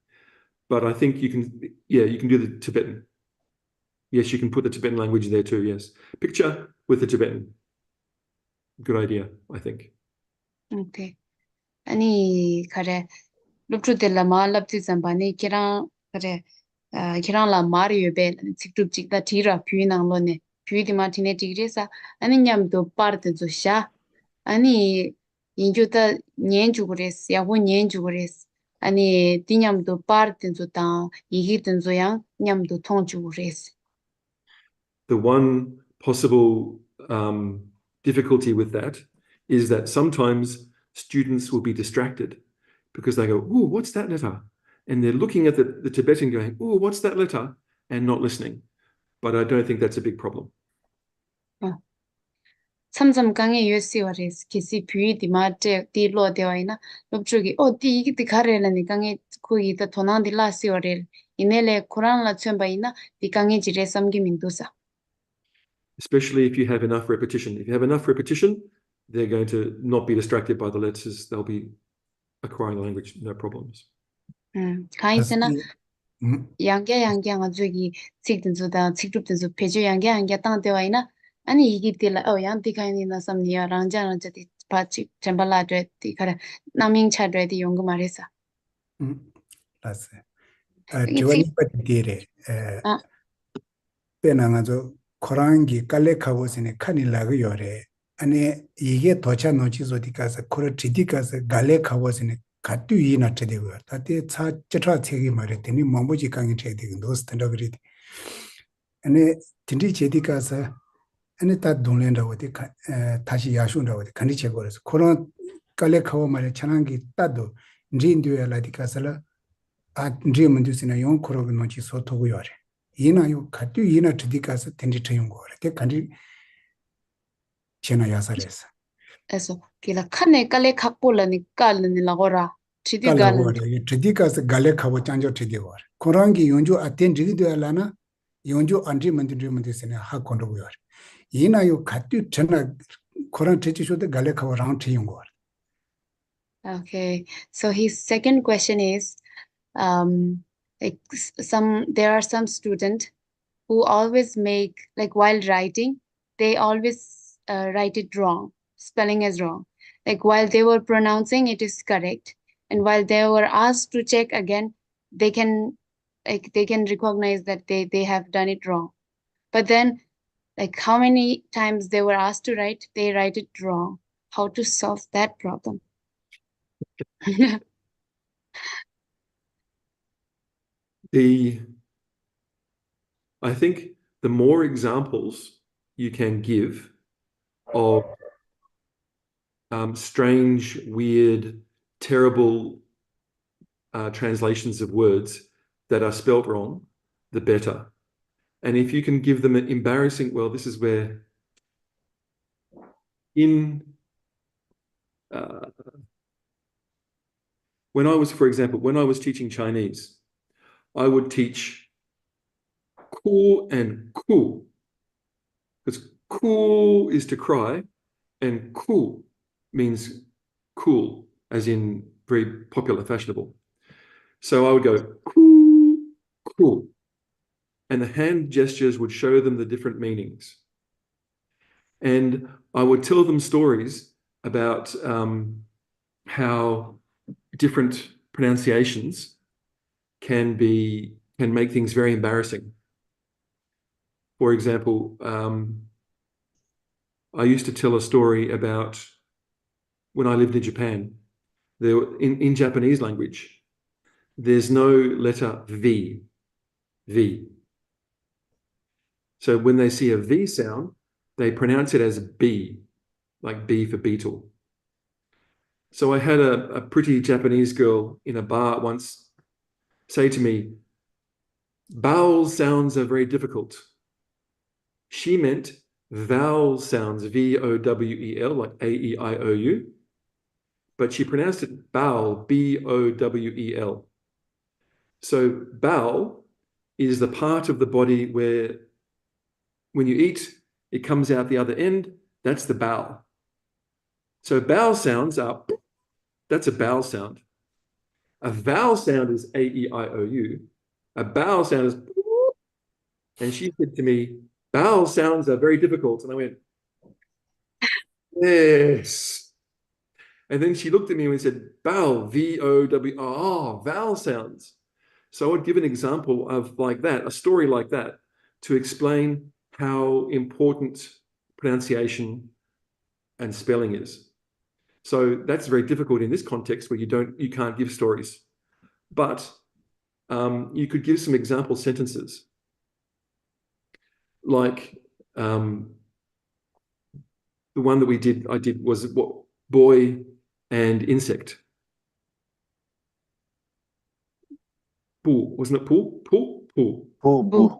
But I think you can do the Tibetan. Yes, you can put the Tibetan language there too, yes. Picture with the Tibetan. Good idea, I think. Okay. Ani kare lupchu de la ma lapti zambani kirang kare kirang la mario be tiktup tikta tira pyu nang lo ne pyu di ma tine tigre sa ani nyam do parte zo sha ani inju ta nyen ju gres ya wo nyen ju gres ani di nyam do parte zo ta yigi ten zo yang nyam do tong ju gres. The one possible difficulty with that is that sometimes students will be distracted because they go, "Ooh, what's that letter?" And they're looking at the Tibetan going, "Ooh, what's that letter?" and not listening. But I don't think that's a big problem. 삼삼 강에 요시오레스 키시 뷰이 디마테 디로 되어이나 롭주기 디 이게 가래라니 강에 거기다 도난디 라시오레 이내레 쿠란라 쳔바이나 디 강에 지레 삼기 민도사. Especially if you have enough repetition. If you have enough repetition, they're going to not be distracted by the letters. They'll be acquiring the language, no problems. 가이스나 양게 아주기 찍든조다 찍grup든조 페이지 양게 땅 되어이나 아니 이게 딜라 양디카이나 삼니야 랑자랑자디 파치 템발라드디 카라 나밍 차드디 용거 말해서. 라스. 디와니 파티레. 페나가조 코랑기 깔레카보스네 카닐라가 요래. 아니 이게 도차 노치소디가서 코르 트디가서 갈레카보스네 가뚜이나 트디고. 다때 차 쩌차 책이 말했더니 몽보지 강이 트디고 노스텐더 그리디. 아니 딘디 제디가서 아니 다 동련다고디 다시 야슌다고디 간디 제거래서 코로나 깔레카보 말에 천한기 따도 인디엔디엘라디가서라 인디먼디스나 용 코로가 노치 소토고 요래. 이나요 가뚜 이나 트디가서 딘디 트용 거래. 데 간디 제나 야사레서. 그래서 길라 칸네 깔레 각볼라니 깔르니 라고라. 트디가서 갈레카보 짱저 트디고. 코랑기 용주 아텐디디엘라나 용주 안디 만디스나 하콘도 요래. 이나요 가뚜 전나 코란 트치쇼데 갈레카보 라운드 트용 거. Okay, so his second question is, like there are some students who always make, like while writing, they always write it wrong, spelling is wrong. Like while they were pronouncing, it is correct, and while they were asked to check again, they can recognize that they have done it wrong. But then, like how many times they were asked to write, they write it wrong. How to solve that problem? I think the more examples you can give of strange, weird, terrible translations of words that are spelt wrong, the better. And if you can give them an embarrassing, well, this is where when I was teaching Chinese, I would teach ku and ku, because ku is to cry, and ku means cool, as in very popular, fashionable. So I would go ku, ku, and the hand gestures would show them the different meanings. And I would tell them stories about how different pronunciations can make things very embarrassing. For example, I used to tell a story about when I lived in Japan. In Japanese language, there's no letter V. So when they see a V sound, they pronounce it as B, like B for beetle. So I had a pretty Japanese girl in a bar once say to me, vowel sounds are very difficult. She meant vowel sounds, V-O-W-E-L, like A-E-I-O-U, but she pronounced it bowel, B-O-W-E-L. So bowel is the part of the body where when you eat, it comes out the other end. That's the bowel. So bowel sounds are, that's a bowel sound. A vowel sound is A-E-I-O-U. A vowel sound is, and she said to me, vowel sounds are very difficult. And I went, yes. And then she looked at me and said, vowel, V-O-W, oh, vowel sounds. So I would give an example of like that, a story like that, to explain how important pronunciation and spelling is. So that's very difficult in this context where you can't give stories. But you could give some example sentences. Like the one that I did was what, boy and insect. Pool, wasn't it pool? Pool? Pool. Boo, boo.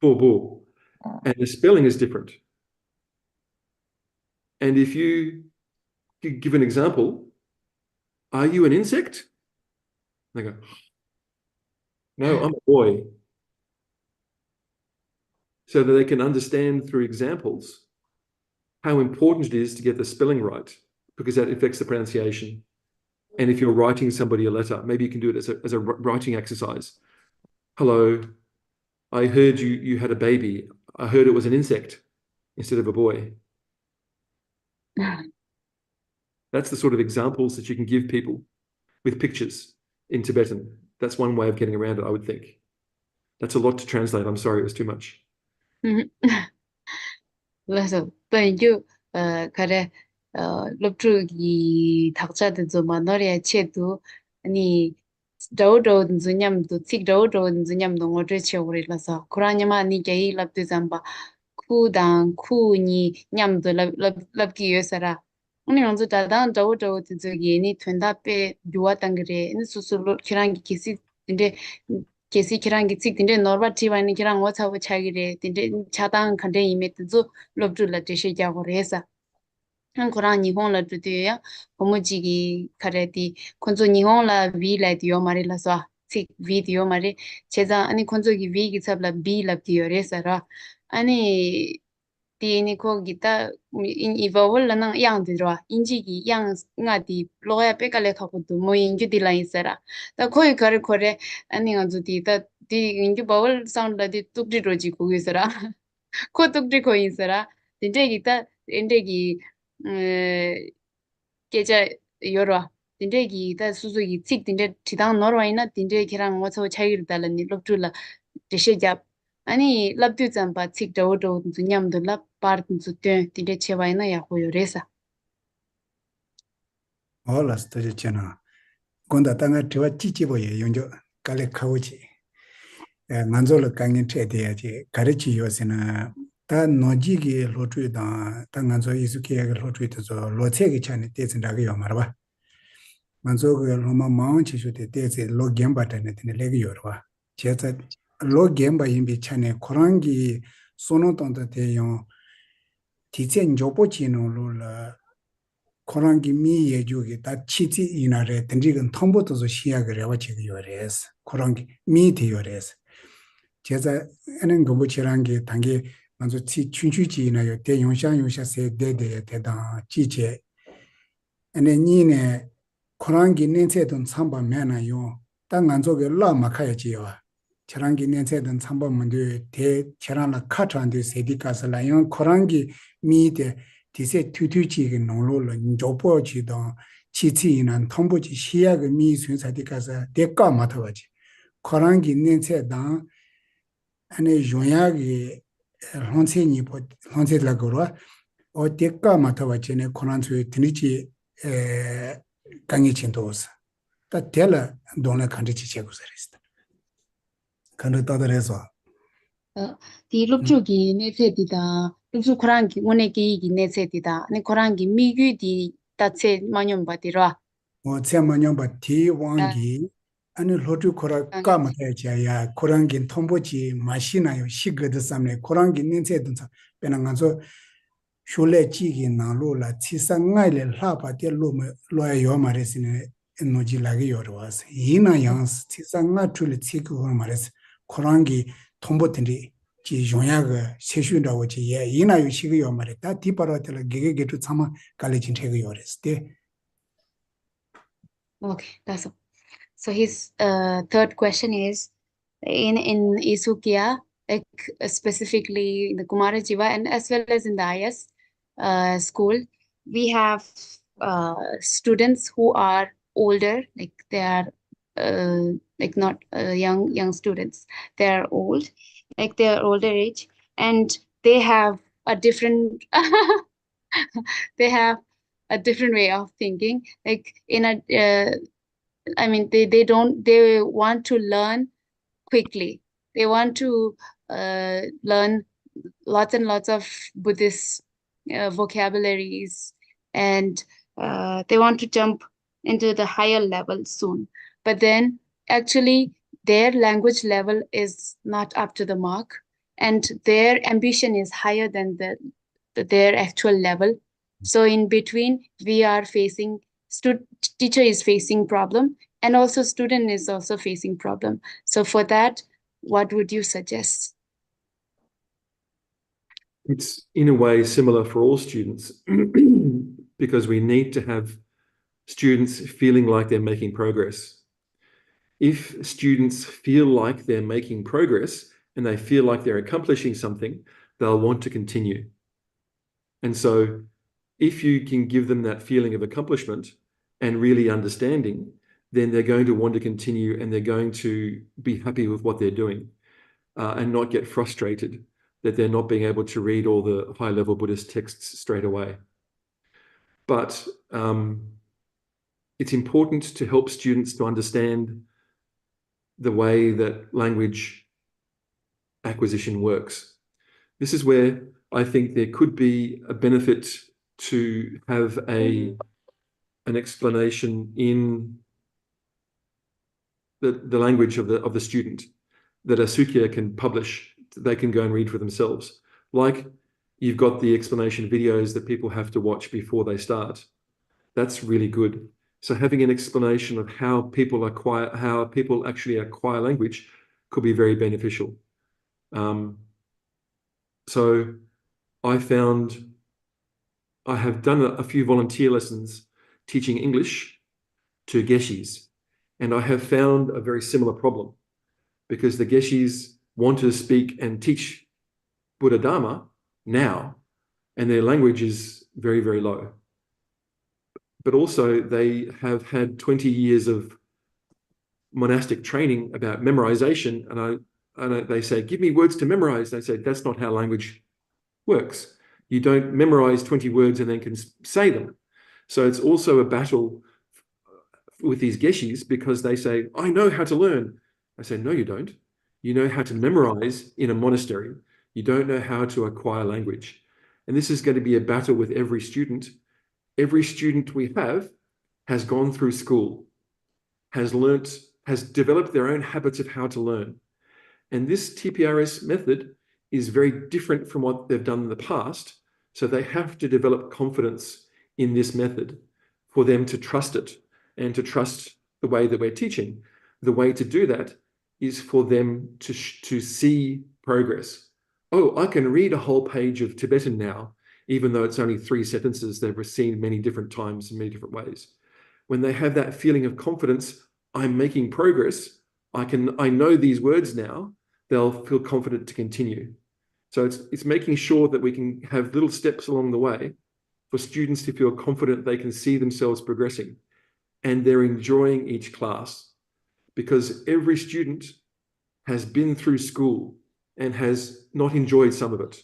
Pool, pool. And the spelling is different. And if you could give an example, are you an insect? They go, no, I'm a boy. So that they can understand through examples how important it is to get the spelling right, because that affects the pronunciation. And if you're writing somebody a letter, maybe you can do it as a writing exercise. Hello, I heard you had a baby. I heard it was an insect instead of a boy. That's the sort of examples that you can give people with pictures in Tibetan. That's one way of getting around it, I would think. That's a lot to translate. I'm sorry, it was too much. 그래서 또 이제 그래 럽주기 탁자도 좀 너리에 체도 아니 더더 준냠도 틱 더더 준냠도 어제 쳐버리라서 그러냐마 니 제이 럽도 잠바 쿠당 쿠니 냠도 럽기 위해서라 오늘 먼저 다단 더더 저기 니 튼다페 요왔단 그래 니 수수로 키랑기 키시 근데 계시 키랑기 찍 근데 노르바티바니 키랑 와차고 차기래 근데 차당 컨데 이메트조 럽줄라 되시자고 그래서 한국랑 일본라 두대야 고무지기 카레디 콘조 일본라 위라 디오 마리라서 틱 비디오 마리 제자 아니 콘조기 위기 잡라 비라 디오레서라 아니 디니 거기다 이버월라나 양들어 인지기 양 나디 로야 빼갈래 갖고도 뭐 인주디라 있어라 다 거기 가를 거래 아니 가지디다 디 인주 버월 사운드디 뚝디로지 거기 있어라 코 뚝디 거기 있어라 딘데기다 인데기 계자 여러 딘데기 다 수수기 틱 딘데 지당 너러이나 딘데 기랑 와서 차이를 달라니 럽줄라 되시자 아니 럽두 잠바 틱 더더 냠도 럽 파르트 주테 딘데 체바이나 야고요레사 Hola, estoy diciendo. Cuando tanga tiwa chichiboye yonjo kale kauchi. Nganzola kangin chede ji karichi yosina ta noji gi lotui da ta nganzo isuki ga lotui to loche gi chane tesin da yo marwa. Nganzo ga loma maun chi shu te tesi lo gemba ta ne tene legi yorwa. Cheta lo gemba yimbi chane korangi sono tonta te yon tice njopo chi no lo la korangi mi ye jugi ta chichi inare tenjigan tombo to shiya ga rewa chi yores. Korangi mi te yores. 제가 에는 거 보치랑게 단계 먼저 치 춘추지나요 대용샤세 대대 대다 지제 에네 니네 코랑기 nen세던 참바면아요 땅안쪽에 라마카야지요 저랑기 nen세던 참바면도 대 저랑나 카트한테 세디가서라요 코랑기 미데 디세 튜튜지게 농로로 조보지도 치치이난 통보지 시야가 미순사디가서 대가 맡아가지 코랑기 nen세던 아니 용약이 혼세니 혼세라고라 어디가 맡아왔지네 코난수에 드니지 강의 진도스 다 텔라 돈에 간지치 제고서리스다 간을 따들해서 디 럽주기 네세디다 럽주 코랑기 오네기 네세디다 네 코랑기 미규디 따체 마뇽바디라 뭐 제마뇽바 티 왕기 아니 로드 코라 까마타야 코랑긴 통보지 마시나요 시거드 삼네 코랑긴 닌세든사 베나가서 쇼레지기 나로라 치상가이레 라바데 로메 로야 요마레스네 노지라게 요르와스 이나 양스 치상가 줄리 치고 마레스 코랑기 통보든지 지 용야가 세슈다고 지예 이나 요시기 요마레 다 디바라텔 게게게투 참아 갈레진 테고 요레스데. Okay, that's all. So his third question is in Isukia, like specifically in the Kumara Jiva and as well as in the IS school, we have students who are older, like they are like not young students. They are old, like they are older age, and they have a different they have a different way of thinking. Like in a I mean, they want to learn quickly. They want to learn lots and lots of Buddhist vocabularies, and they want to jump into the higher level soon. But then actually their language level is not up to the mark, and their ambition is higher than their actual level. So in between, we are facing teacher is facing problem, and also student is also facing problem. So for that, what would you suggest? It's in a way similar for all students because we need to have students feeling like they're making progress. If students feel like they're making progress and they feel like they're accomplishing something, they'll want to continue. And so if you can give them that feeling of accomplishment and really understanding, then they're going to want to continue and they're going to be happy with what they're doing and not get frustrated that they're not being able to read all the high-level Buddhist texts straight away. But it's important to help students to understand the way that language acquisition works. This is where I think there could be a benefit to have an explanation in the language of the student that a sukya can publish. They can go and read for themselves. Like you've got the explanation videos that people have to watch before they start. That's really good. So having an explanation of how people actually acquire language could be very beneficial. So I have done a few volunteer lessons teaching English to Geshis, and I have found a very similar problem because the Geshis want to speak and teach Buddha Dharma now, and their language is very, very low. But also they have had 20 years of monastic training about memorization, and they say, give me words to memorize. They say, that's not how language works. You don't memorize 20 words and then can say them. So it's also a battle with these Geshis because they say, I know how to learn. I say, no, you don't. You know how to memorize in a monastery. You don't know how to acquire language. And this is going to be a battle with every student. Every student we have has gone through school, has developed their own habits of how to learn. And this TPRS method is very different from what they've done in the past. So they have to develop confidence in this method for them to trust it and to trust the way that we're teaching. The way to do that is for them to see progress. Oh, I can read a whole page of Tibetan now, even though it's only 3 sentences they've seen many different times in many different ways. When they have that feeling of confidence, I'm making progress, I know these words now, they'll feel confident to continue. So it's making sure that we can have little steps along the way for students to feel confident they can see themselves progressing and they're enjoying each class, because every student has been through school and has not enjoyed some of it.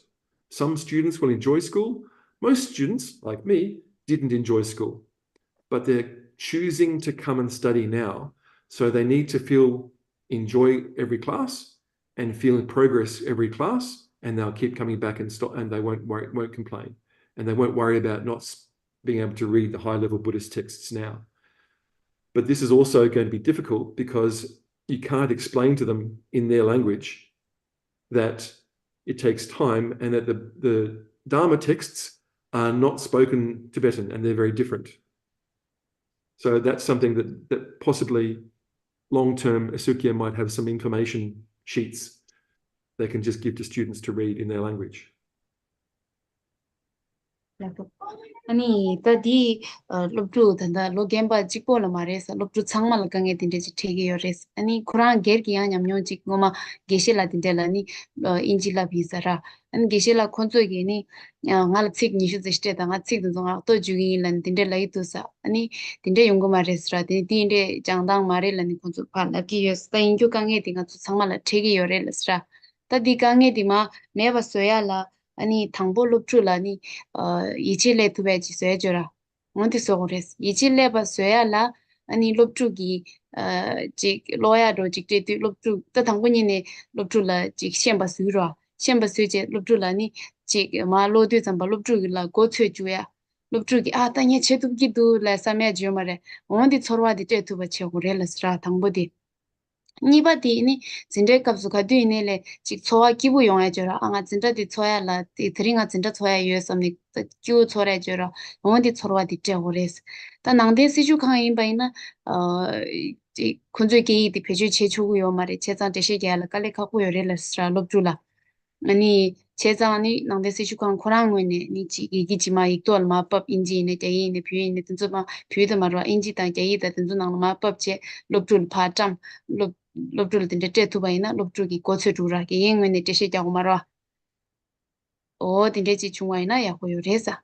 Some students will enjoy school. Most students, like me, didn't enjoy school, but they're choosing to come and study now. So they need to enjoy every class and feel progress every class, and they'll keep coming back and they won't complain. And they won't worry about not being able to read the high-level Buddhist texts now. But this is also going to be difficult because you can't explain to them in their language that it takes time and that the Dharma texts are not spoken Tibetan and they're very different. So that's something that possibly long-term Asukya might have some information sheets they can just give to students to read in their language. 아니 더디 롭주 단다 로겐바 직보라 말해서 롭주 창말 강에 딘데지 되게요레스 아니 쿠란 게르기야 냠뇽직 고마 게실라 딘데라니 인질라 비사라 아니 게실라 콘조게니 ngal tsik nishu zishte da nga tsik dunga to jugi lan dinde lai tu sa ani dinde yong ma restra dinde jangdang mare lan ko chu pha la ki yes ta in ju ka nge tinga chu changma la thegi yore lastra ta di ka nge di ma me ba soya la ani thangbo lupchu la ni ichile tu be ji soya jora ngonti so gores ichile ba soya la ani lupchu gi ji loya do ji te lupchu ta thangbo ni ne lupchu la ji shen ba su ro shen ba su je lupchu la ni 지 마로드 잠바 롭주기라 고츠주야 롭주기 아 땅에 제도기도 라사메 지오마레 온디 처와디 제투바 체고레라스라 당보디 니바디니 진데 갑수가도 이네레 직 초와 기부 용해줘라 아가 진짜디 초야라 이 드링아 진짜 초야 유에서미 큐 초래줘라 온디 처와디 제고레스 다 낭데 시주 강인 바이나 이 군주기 디 페주 체초고요 말에 제장 대시게 할 깔레 갖고 요레라스라 롭주라 아니 제자니 낭데 시주관 코랑원에 니지 이기지마 이돌 마법 인지네 대인네 비인네 든즈마 비도 말와 인지다 제이다 든즈낭 마법제 롭줄 파tam 롭줄 든데 테투바이나 롭줄기 고츠주라게 잉원네 대시자고 말와 오 든데지 중화이나 야고요레사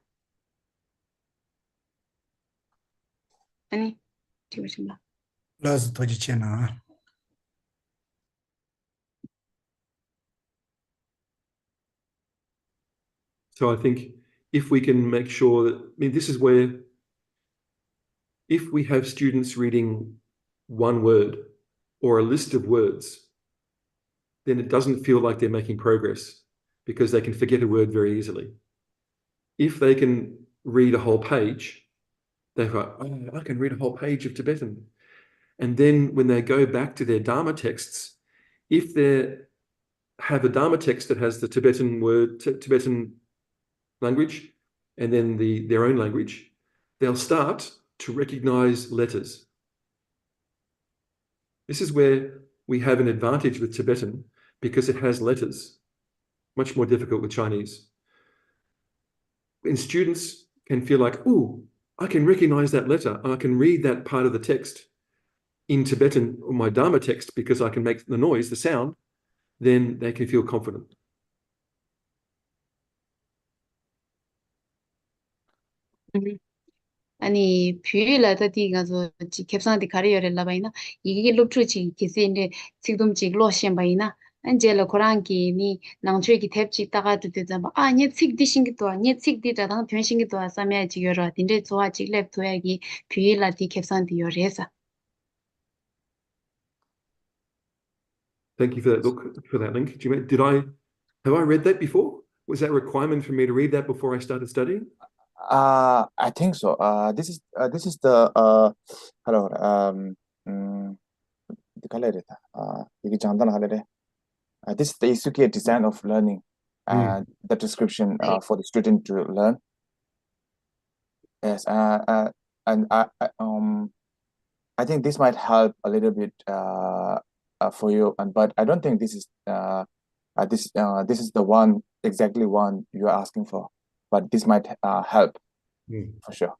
아니 지우신다 라스 도지체나 So I think if we can make sure that, I mean, this is where if we have students reading one word or a list of words, then it doesn't feel like they're making progress because they can forget a word very easily. If they can read a whole page, they go, oh, I can read a whole page of Tibetan. And then when they go back to their Dharma texts, if they have a Dharma text that has the Tibetan word, Tibetan language, and then their own language, they'll start to recognize letters. This is where we have an advantage with Tibetan because it has letters, much more difficult with Chinese. And students can feel like, oh, I can recognize that letter. I can read that part of the text in Tibetan or my Dharma text because I can make the noise, the sound, then they can feel confident. 아니 뷰일라다 디가서 지 캡산디 가리여렐라 바이나 이게 롭트치 기세인데 지금 지 로션 바이나 안젤라 코란기니 낭트기 탭치 따가도 되잖아 아니 칙디싱기도 아니 칙디다당 변신기도 아사메 지여라 딘데 좋아 지랩 도야기 뷰일라디 캡산디 요레사 Thank you for that look, for that link. Have I read that before? Was that a requirement for me to read that before I started studying? I think so. This is the this is the Isuke design of learning, the description for the student to learn. Yes, and I think this might help a little bit for you, but I don't think this is this is the one exactly one you are asking for. But this might help for sure.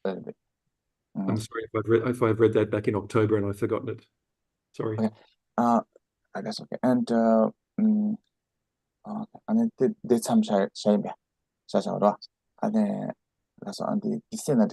A little bit. I'm sorry if I've read that back in October and I've forgotten it. Sorry. Okay. I guess okay. And this some shame. And then that's on the descent.